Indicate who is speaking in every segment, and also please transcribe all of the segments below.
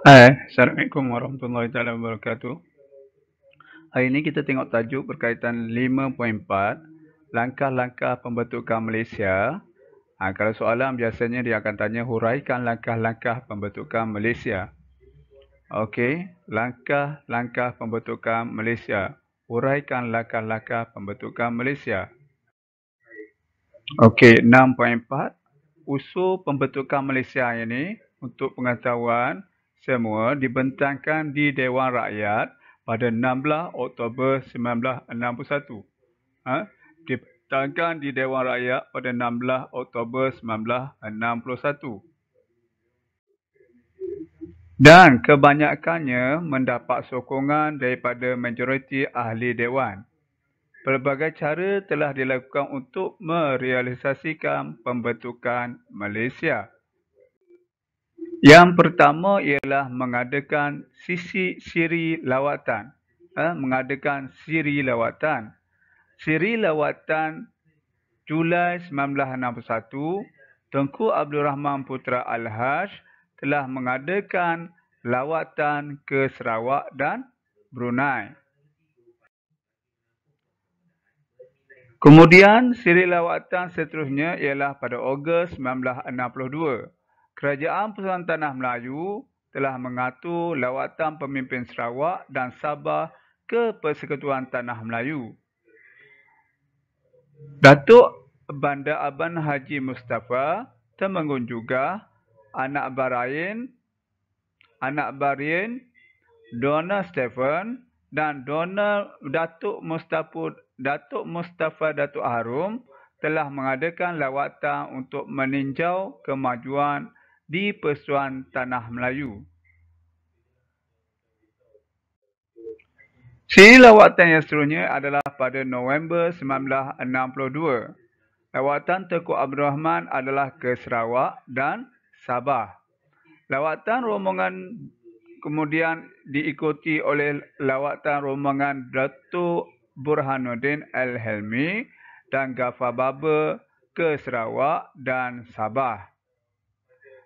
Speaker 1: Assalamualaikum warahmatullahi taala wabarakatuh. Hari ini kita tengok tajuk berkaitan 5.4, langkah-langkah pembentukan Malaysia. Kalau soalan biasanya dia akan tanya huraikan langkah-langkah pembentukan Malaysia. Okey, langkah-langkah pembentukan Malaysia. Huraikan langkah-langkah pembentukan Malaysia. Okey, 6.4. Usul pembentukan Malaysia ini untuk pengetahuan semua dibentangkan di Dewan Rakyat pada 16 Oktober 1961. Dibentangkan di Dewan Rakyat pada 16 Oktober 1961. Dan kebanyakannya mendapat sokongan daripada majoriti ahli Dewan. Pelbagai cara telah dilakukan untuk merealisasikan pembentukan Malaysia. Yang pertama ialah mengadakan siri lawatan. Siri lawatan Julai 1961, Tengku Abdul Rahman Putra Al-Haj telah mengadakan lawatan ke Sarawak dan Brunei. Kemudian siri lawatan seterusnya ialah pada Ogos 1962. Kerajaan Persatuan Tanah Melayu telah mengatur lawatan pemimpin Sarawak dan Sabah ke Persekutuan Tanah Melayu. Datuk Bandar Aban Haji Mustafa Temenggung juga anak Barien, Donna Stephen dan Datuk Mustafa Datuk Harum telah mengadakan lawatan untuk meninjau kemajuan di Persekutuan Tanah Melayu. Siri lawatan yang seterusnya adalah pada November 1962. Lawatan Tengku Abdul Rahman adalah ke Sarawak dan Sabah. Lawatan rombongan kemudian diikuti oleh lawatan rombongan Datuk Burhanuddin Al-Helmi dan Ghaffar Baba ke Sarawak dan Sabah.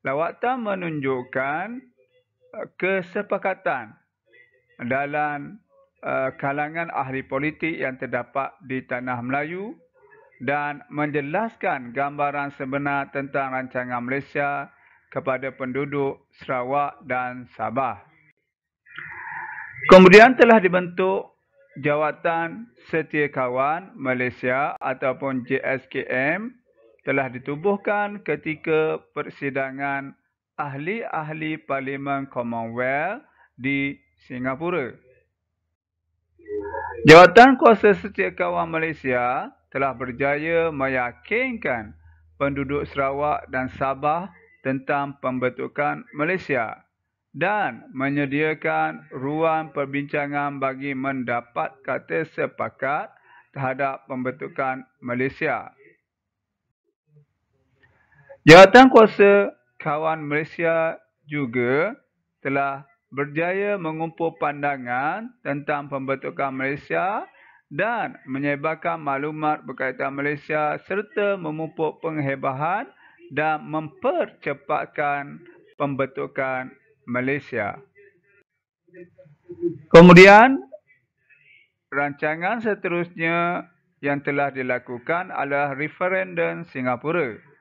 Speaker 1: Lawatan menunjukkan kesepakatan dalam kalangan ahli politik yang terdapat di Tanah Melayu dan menjelaskan gambaran sebenar tentang rancangan Malaysia kepada penduduk Sarawak dan Sabah. Kemudian telah dibentuk Jawatan Setiakawan Malaysia ataupun JSKM telah ditubuhkan ketika persidangan ahli-ahli Parlimen Commonwealth di Singapura. Jawatan Kuasa Setiakawan Malaysia telah berjaya meyakinkan penduduk Sarawak dan Sabah tentang pembentukan Malaysia dan menyediakan ruang perbincangan bagi mendapat kata sepakat terhadap pembentukan Malaysia. Jawatan Kuasa Kawan Malaysia juga telah berjaya mengumpul pandangan tentang pembentukan Malaysia dan menyebarkan maklumat berkaitan Malaysia serta memupuk penghebahan dan mempercepatkan pembentukan Malaysia. Kemudian, rancangan seterusnya yang telah dilakukan adalah referendum Singapura.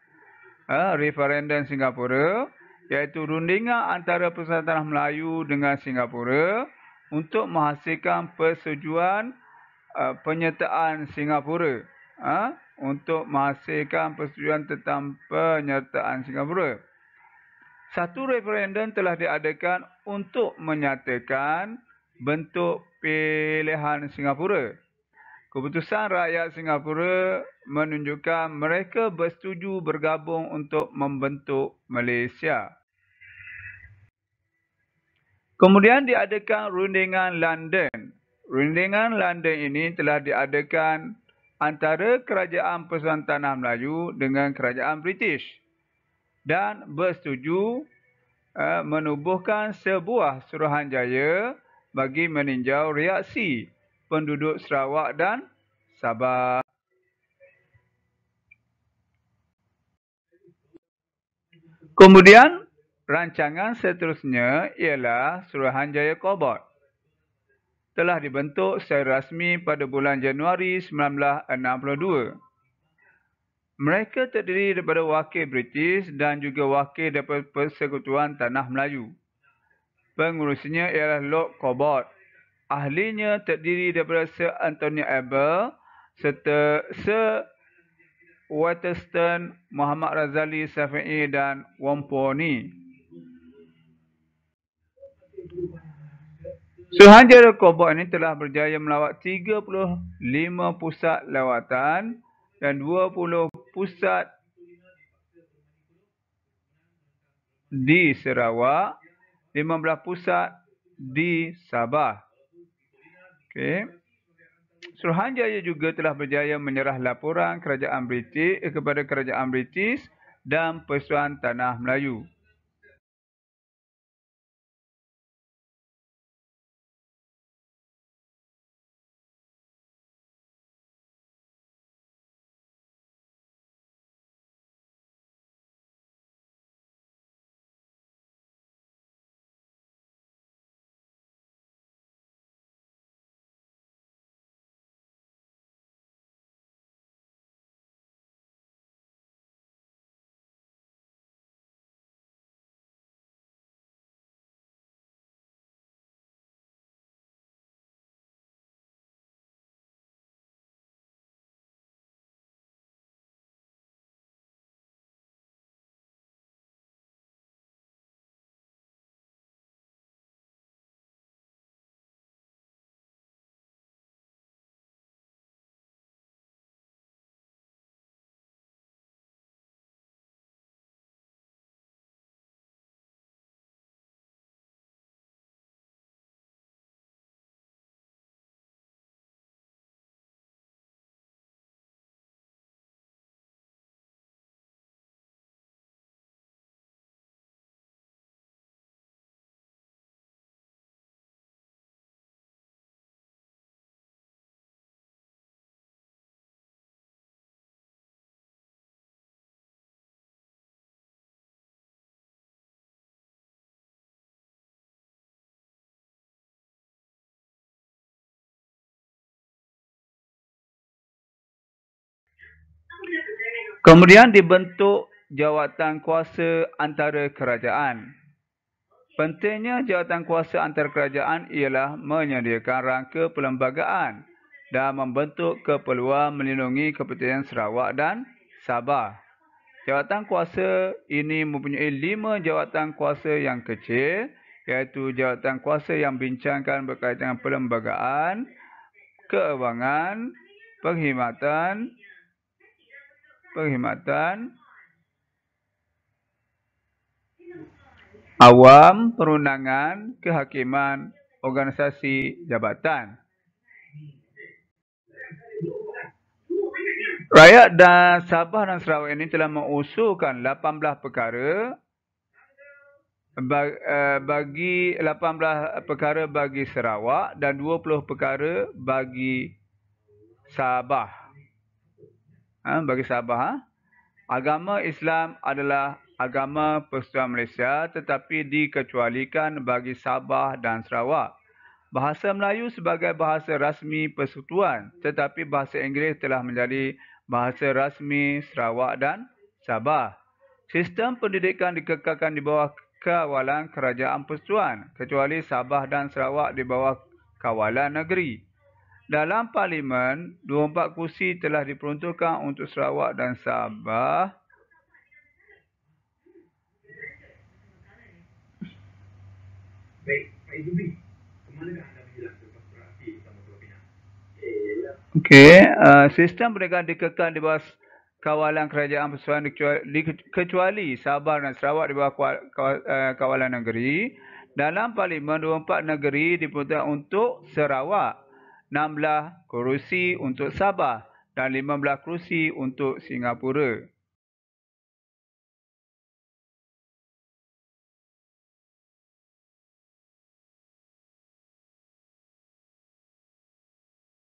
Speaker 1: Referendum Singapura iaitu rundingan antara Persatuan Tanah Melayu dengan Singapura untuk menghasilkan persetujuan penyertaan Singapura. Tentang penyertaan Singapura. Satu referendum telah diadakan untuk menyatakan bentuk pilihan Singapura. Keputusan rakyat Singapura menunjukkan mereka bersetuju bergabung untuk membentuk Malaysia. Kemudian diadakan rundingan London. Rundingan London ini telah diadakan antara Kerajaan Persatuan Tanah Melayu dengan Kerajaan British dan bersetuju menubuhkan sebuah suruhanjaya bagi meninjau reaksi penduduk Sarawak dan Sabah. Kemudian, Rancangan seterusnya ialah Suruhanjaya Kobot. Telah dibentuk secara rasmi pada bulan Januari 1962. Mereka terdiri daripada wakil British dan juga wakil daripada Persekutuan Tanah Melayu. Pengurusinya ialah Lord Kobot. Ahlinya terdiri daripada Sir Anthony Abel serta Sir Waterston, Muhammad Razali Shafi'i dan Wompo Ni. Suruhanjaya Kobot ini telah berjaya melawat 35 pusat lawatan dan 20 pusat di Sarawak, 15 pusat di Sabah. Okey. Suruhanjaya juga telah berjaya menyerah laporan kerajaan British kepada kerajaan British dan Persekutuan Tanah Melayu. Kemudian dibentuk jawatan kuasa antara kerajaan. Pentingnya jawatan kuasa antara kerajaan ialah menyediakan rangka perlembagaan dan membentuk keperluan melindungi kepentingan Sarawak dan Sabah. Jawatan kuasa ini mempunyai 5 jawatan kuasa yang kecil, iaitu jawatan kuasa yang bincangkan berkaitan dengan perlembagaan, keuangan, perkhidmatan, awam, perundangan, kehakiman, organisasi jabatan. Rakyat dan Sabah dan Sarawak ini telah mengusulkan 18 perkara bagi 18 perkara bagi Sarawak dan 20 perkara bagi Sabah. Bagi Sabah, agama Islam adalah agama Persekutuan Malaysia tetapi dikecualikan bagi Sabah dan Sarawak. Bahasa Melayu sebagai bahasa rasmi Persekutuan tetapi bahasa Inggeris telah menjadi bahasa rasmi Sarawak dan Sabah. Sistem pendidikan dikekalkan di bawah kawalan kerajaan Persekutuan kecuali Sabah dan Sarawak di bawah kawalan negeri. Dalam Parlimen, 24 kursi telah diperuntukkan untuk Sarawak dan Sabah.
Speaker 2: Baik, Pak Izubi, kemanakah anda menjelaskan konspirasi bersama dua pihak?
Speaker 1: Okey, sistem perniagaan dikekal di bawah kawalan kerajaan persekutuan kecuali Sabah dan Sarawak di bawah kawalan negeri. Dalam Parlimen, 24 negeri diperuntukkan untuk Sarawak, 16 kerusi untuk Sabah dan 15 kerusi untuk Singapura.